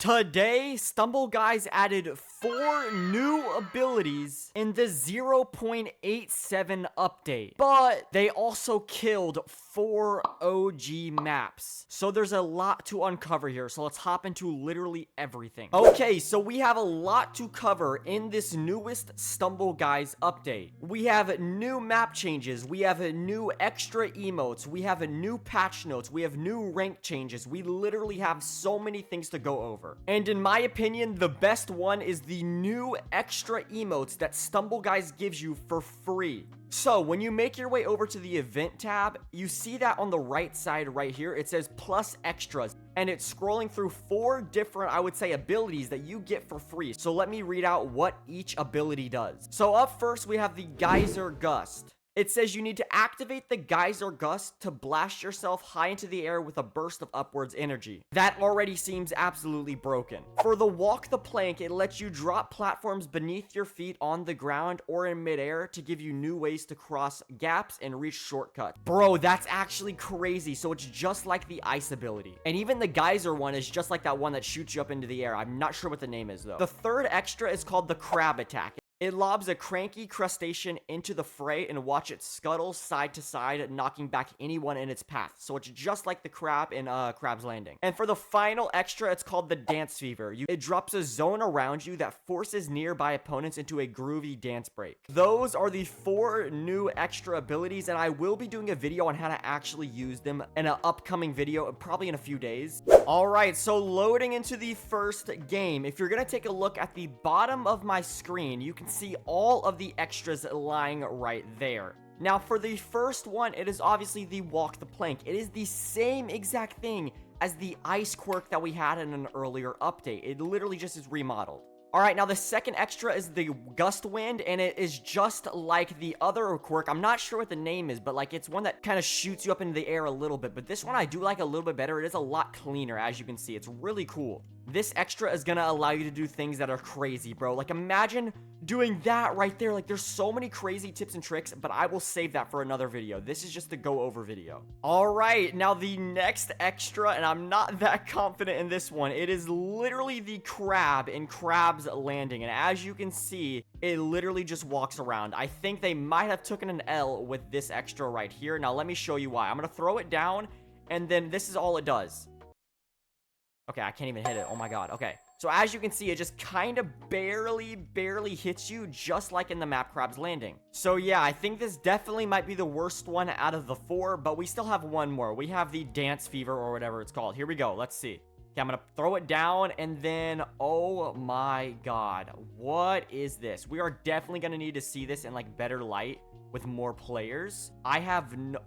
Today, Stumble Guys added 4 new abilities in the 0.87 update, but they also killed 4 OG maps. So there's a lot to uncover here, so let's hop into literally everything. Okay, so we have a lot to cover in this newest Stumble Guys update. We have new map changes, we have new extra emotes, we have new patch notes, we have new rank changes. We literally have so many things to go over. And in my opinion, the best one is the new extra emotes that Stumble Guys gives you for free. So when you make your way over to the event tab, you see that on the right side right here, it says plus extras, and it's scrolling through 4 different, I would say, abilities that you get for free. So let me read out what each ability does. So up first, we have the Geyser Gust. It says you need to activate the Geyser Gust to blast yourself high into the air with a burst of upwards energy. That already seems absolutely broken. For the Walk the Plank, it lets you drop platforms beneath your feet on the ground or in midair to give you new ways to cross gaps and reach shortcuts. Bro, that's actually crazy. So it's just like the ice ability. And even the Geyser one is just like that one that shoots you up into the air. I'm not sure what the name is though. The third extra is called the Crab Attack. It lobs a cranky crustacean into the fray and watch it scuttle side to side, knocking back anyone in its path. So it's just like the crab in Crab's Landing. And for the final extra, it's called the Dance Fever. It drops a zone around you that forces nearby opponents into a groovy dance break. Those are the 4 new extra abilities, and I will be doing a video on how to actually use them in an upcoming video, probably in a few days. Alright, so loading into the first game. If you're gonna take a look at the bottom of my screen, you can see all of the extras lying right there. Now for the first one, it is obviously the Walk the Plank. It is the same exact thing as the ice quirk that we had in an earlier update. It literally just is remodeled. Alright, now the second extra is the Gust Wind, and it is just like the other quirk. I'm not sure what the name is, but like it's one that kind of shoots you up into the air a little bit. But this one I do like a little bit better. It is a lot cleaner, as you can see. It's really cool. This extra is gonna allow you to do things that are crazy, bro. Like imagine doing that right there. Like there's so many crazy tips and tricks, but I will save that for another video. This is just the go over video. All right, now the next extra, and I'm not that confident in this one. It is literally the crab in Crab's Landing, and as you can see, it literally just walks around. I think they might have taken an L with this extra right here. Now let me show you why. I'm gonna throw it down, and then this is all it does. Okay, I can't even hit it. Oh my god. Okay. So as you can see, it just kind of barely hits you, just like in the map Crab's Landing. So yeah, I think this definitely might be the worst one out of the 4, but we still have one more. We have the Dance Fever or whatever it's called. Here we go. Let's see. Okay, I'm gonna throw it down, and then, oh my god. What is this? We are definitely gonna need to see this in, like, better light with more players.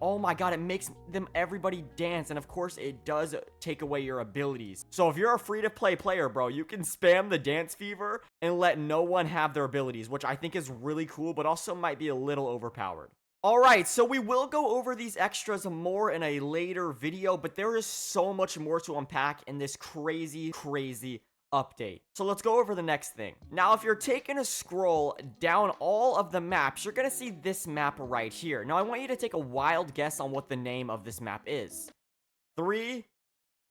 Oh my god, it makes everybody dance, and of course it does take away your abilities. So if you're a free-to-play player, bro, you can spam the Dance Fever and let no one have their abilities, which I think is really cool, but also might be a little overpowered. Alright, so we will go over these extras more in a later video, but there is so much more to unpack in this crazy update. So let's go over the next thing. Now, if you're taking a scroll down all of the maps, you're gonna see this map right here. Now, I want you to take a wild guess on what the name of this map is. 3,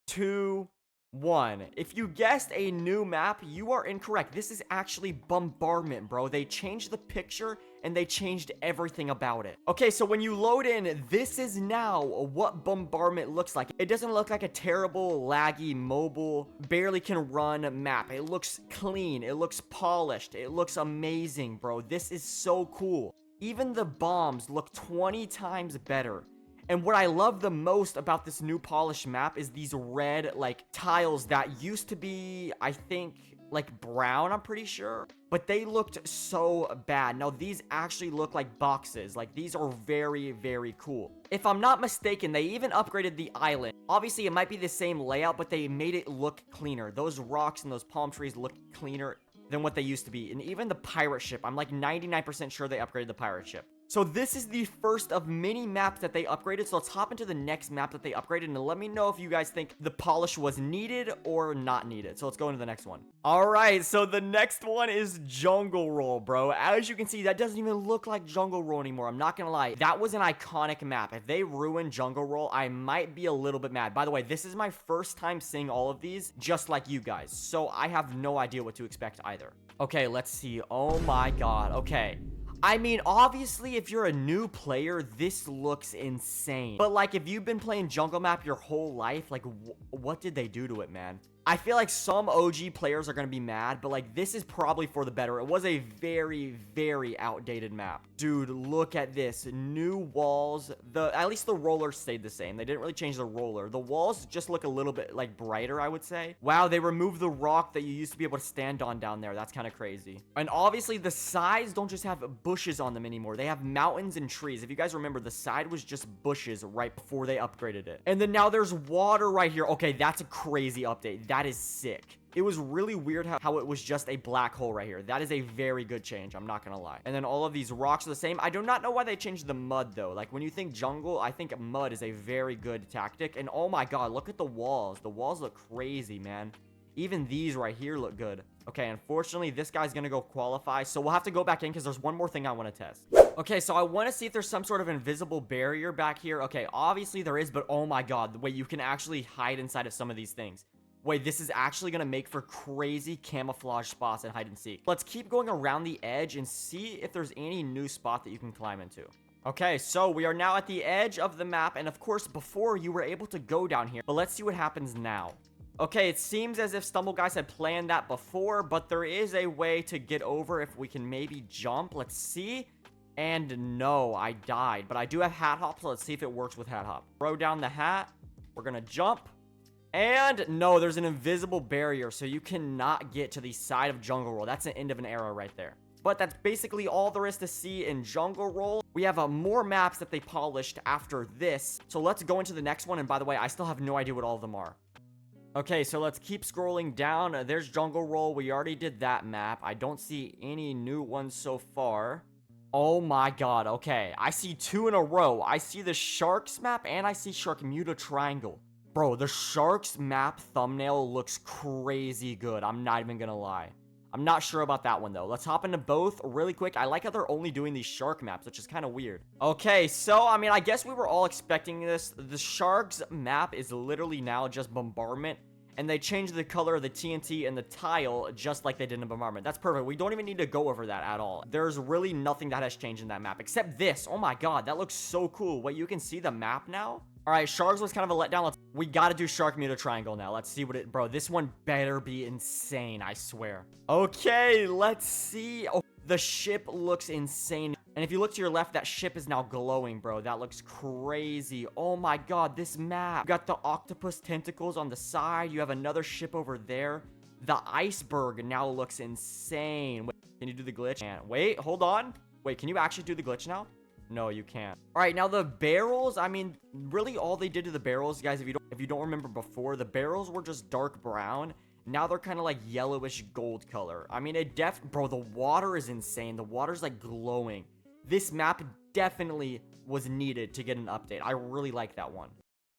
2, 1. If you guessed a new map, you are incorrect. This is actually Bombardment, bro. They changed the picture and they changed everything about it. Okay, so when you load in, this is now what Bombardment looks like. It doesn't look like a terrible, laggy, mobile, barely can run map. It looks clean. It looks polished. It looks amazing, bro. This is so cool. Even the bombs look 20 times better. And what I love the most about this new polished map is these red, like, tiles that used to be, I think, like, brown, I'm pretty sure. But they looked so bad. Now, these actually look like boxes. Like, these are very cool. If I'm not mistaken, they even upgraded the island. Obviously, it might be the same layout, but they made it look cleaner. Those rocks and those palm trees look cleaner than what they used to be. And even the pirate ship, I'm like 99% sure they upgraded the pirate ship. So this is the first of many maps that they upgraded. So let's hop into the next map that they upgraded and let me know if you guys think the polish was needed or not needed. So let's go into the next one. All right, so the next one is Jungle Roll, bro. As you can see, that doesn't even look like Jungle Roll anymore. I'm not gonna lie. That was an iconic map. If they ruin Jungle Roll, I might be a little bit mad. By the way, this is my first time seeing all of these, just like you guys. So I have no idea what to expect either. Okay, let's see. Oh my god. Okay. I mean, obviously, if you're a new player, this looks insane. But, like, if you've been playing Jungle Map your whole life, like, what did they do to it, man? I feel like some OG players are going to be mad, but, like, this is probably for the better. It was a very, very outdated map. Dude, look at this. New walls. At least the roller stayed the same. They didn't really change the roller. The walls just look a little bit, like, brighter, I would say. Wow, they removed the rock that you used to be able to stand on down there. That's kind of crazy. And obviously, the sides don't just have bushes on them anymore. They have mountains and trees. If you guys remember, the side was just bushes right before they upgraded it. And then now there's water right here. Okay, that's a crazy update. That is sick. It was really weird how it was just a black hole right here. That is a very good change. I'm not gonna lie. And then all of these rocks are the same. I do not know why they changed the mud, though. Like, when you think jungle, I think mud is a very good tactic. And oh my god, look at the walls. The walls look crazy, man. Even these right here look good. Okay, unfortunately, this guy's gonna go qualify, so we'll have to go back in because there's one more thing I want to test. Okay, so I want to see if there's some sort of invisible barrier back here. Okay, obviously there is, but oh my god, the way you can actually hide inside of some of these things. Wait, this is actually gonna make for crazy camouflage spots and hide and seek. Let's keep going around the edge and see if there's any new spot that you can climb into. Okay, so we are now at the edge of the map, and of course, before you were able to go down here, but let's see what happens now. Okay, it seems as if Stumble Guys had planned that before, but there is a way to get over if we can maybe jump. Let's see. And no, I died, but I do have hat hop, so let's see if it works with hat hop. Throw down the hat. We're gonna jump. And no, there's an invisible barrier, so you cannot get to the side of Jungle Roll. That's the end of an era right there. But that's basically all there is to see in Jungle Roll. We have more maps that they polished after this. So let's go into the next one. And by the way, I still have no idea what all of them are. Okay, so let's keep scrolling down. There's Jungle Roll. We already did that map. I don't see any new ones so far. Oh my god, okay. I see two in a row. I see the Sharks map and I see Sharkmuta Triangle. Bro, the Sharks map thumbnail looks crazy good. I'm not even gonna lie. I'm not sure about that one, though. Let's hop into both really quick. I like how they're only doing these shark maps, which is kind of weird. Okay, so, I mean, I guess we were all expecting this. The Sharks map is literally now just bombardment, and they changed the color of the TNT and the tile just like they did in bombardment. That's perfect. We don't even need to go over that at all. There's really nothing that has changed in that map, except this. Oh my god, that looks so cool. Wait, you can see the map now? All right, Sharks was kind of a letdown. We got to do Sharkmuta Triangle now. Let's see what it... Bro, this one better be insane, I swear. Okay, let's see. Oh, the ship looks insane. And if you look to your left, that ship is now glowing, bro. That looks crazy. Oh my god, this map. You got the octopus tentacles on the side. You have another ship over there. The iceberg now looks insane. Wait, can you do the glitch? Wait, hold on. Wait, can you actually do the glitch now? No, you can't. All right, now the barrels, I mean, really all they did to the barrels, guys, if you don't remember before, the barrels were just dark brown. Now they're kind of like yellowish gold color. I mean, bro, the water is insane. The water's like glowing. This map definitely was needed to get an update. I really like that one.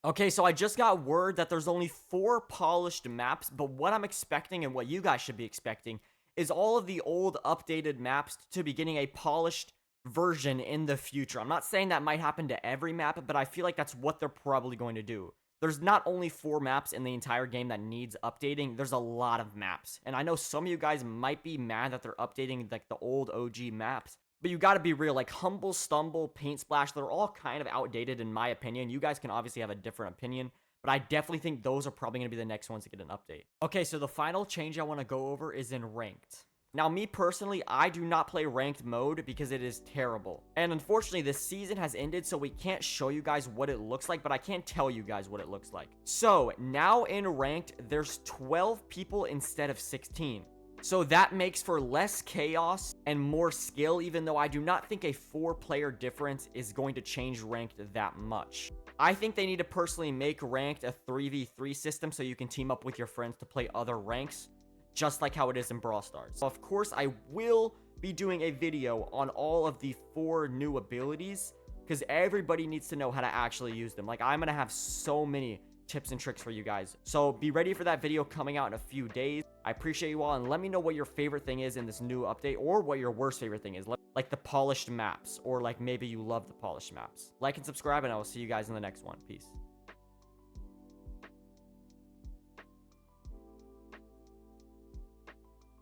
Okay, so I just got word that there's only 4 polished maps, but what I'm expecting and what you guys should be expecting is all of the old updated maps to be getting a polished version in the future. I'm not saying that might happen to every map, but I feel like that's what they're probably going to do. There's not only 4 maps in the entire game that needs updating, there's a lot of maps. And I know some of you guys might be mad that they're updating like the old OG maps, but you gotta be real, like Humble, Stumble, Paint Splash, they're all kind of outdated in my opinion. You guys can obviously have a different opinion, but I definitely think those are probably gonna be the next ones to get an update. Okay, so the final change I want to go over is in Ranked. Now, me personally, I do not play ranked mode because it is terrible. And unfortunately, this season has ended, so we can't show you guys what it looks like, but I can tell you guys what it looks like. So, now in ranked, there's 12 people instead of 16. So that makes for less chaos and more skill, even though I do not think a 4-player difference is going to change ranked that much. I think they need to personally make ranked a 3v3 system so you can team up with your friends to play other ranks, just like how it is in Brawl Stars. So of course, I will be doing a video on all of the 4 new abilities, because everybody needs to know how to actually use them. Like, I'm gonna have so many tips and tricks for you guys. So be ready for that video coming out in a few days. I appreciate you all, and let me know what your favorite thing is in this new update, or what your worst favorite thing is, like the polished maps, or like maybe you love the polished maps. Like and subscribe, and I will see you guys in the next one. Peace.